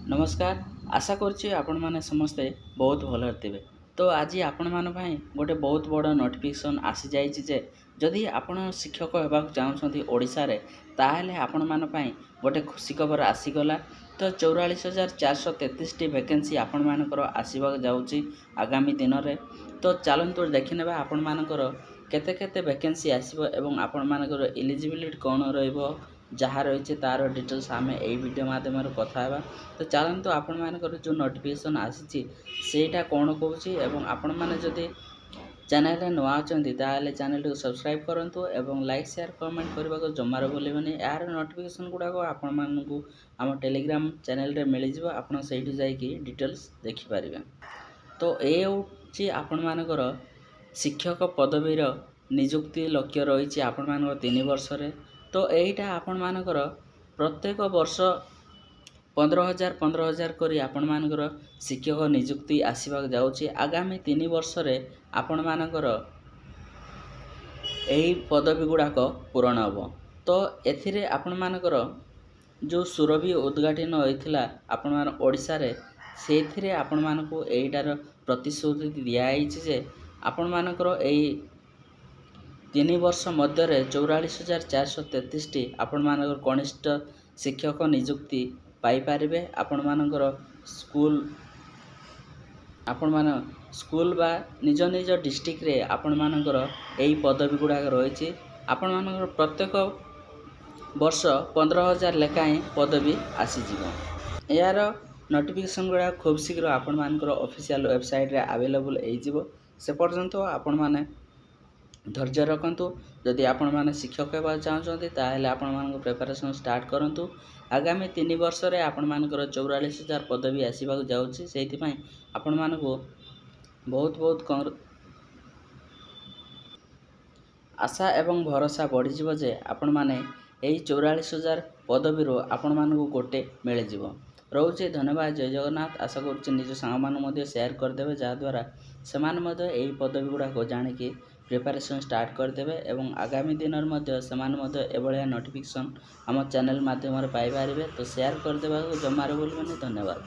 नमस्कार। आशा करुच्ची आपण मैंने समस्ते बहुत भल थे। तो आज आपण मान गोटे बहुत बड़ नोटिफिकेशन आसी जाइए जदि आपण शिक्षक होगा चाहते ओडिशा रे ताहेले आपण मान गोटे खुशी खबर आसीगला। तो 44,433 वैकेंसी आपण मानकर आसवाक जाऊँगी आगामी दिन में। तो चलतु देखने आपण मानकर केते केते वैकेंसी आसो एवं आपण मानकर एलिजिबिलिटी कौन रही जहाँ रही तार डिटेल्स आम यही वीडियो माध्यम कथा। तो चलतु आपण मानकर जो नोटिफिकेशन आसी सेटा कौन कहूँ आपण मैंने जदि चैनल नुआ अच्छा ताले चैनल को सब्सक्राइब करूँ एवं लाइक शेयर कमेंट करने को जमार भूलबनी। यार नोटिफिकेशन गुड़ाक आपण मानू आम टेलीग्राम चैनल रे मिल जाव आपड़ से जाकि डिटेल्स देखिपारे। तो ये हूँ आपण मानकर शिक्षक पदवीर निजुक्ति लक्ष्य रही आपण मान 3 वर्ष रे। तो यहीटा आपण मानकर प्रत्येक वर्ष 15,000 करी आपण मानकर शिक्षक निजुक्ति आसवाक जाऊँगी आगामी 3 वर्ष रे आपण मानकर यही पदवी गुड़ाक पूरण हम। तो एथिरे आपण मानकर जो सुरभि उद्घाटन होता आपण मान ओडिशा रे से आपण मानक यहीटार प्रतिश्रुति दिखाई जे आपण मानकर यही 3 वर्ष मध्य 44,433 आपण मानकर कनिष्ठ शिक्षक निजुक्ति पाइपारे। आपण मानकर स्कूल बा निज निज डिस्ट्रिक्ट रे आपण मानकर यही पदवी गुड़ाक रही। आपण मानकर प्रत्येक वर्ष 15,000 लेखाएं पदवी आसीज। यार नोटिफिकेशन गुड़ा खूब शीघ्र आपण मानकर ऑफिशियल वेबसाइट रे अवेलेबल हो से पर्यंत आपण माने धैर्य रखु। जदि आपण माने शिक्षक होगा चाहते ताहले आपण मानक प्रिपरेशन स्टार्ट करूँ। आगामी 3 वर्ष रे आपण मानकर 44,000 पदवी आसवाक जाऊँगी से आपण मानक बहुत बहुत आशा एवं भरोसा बढ़ीज जे आपण माने यही 44,000 पदवी आपण मानक गोटे मिल जाव। रोचे धन्यवाद। जय जगन्नाथ। आशा करुच्चे निज सांग शेयर करदे जहाँद्वारा से यही पदवी गुड़ाक जाणिकी प्रिपरेशन स्टार्ट करदे एवं आगामी दिन में नोटिफिकेशन आम चैनल माध्यम पाइपर। तो शेयर करदे जमार बोलबनी। धन्यवाद।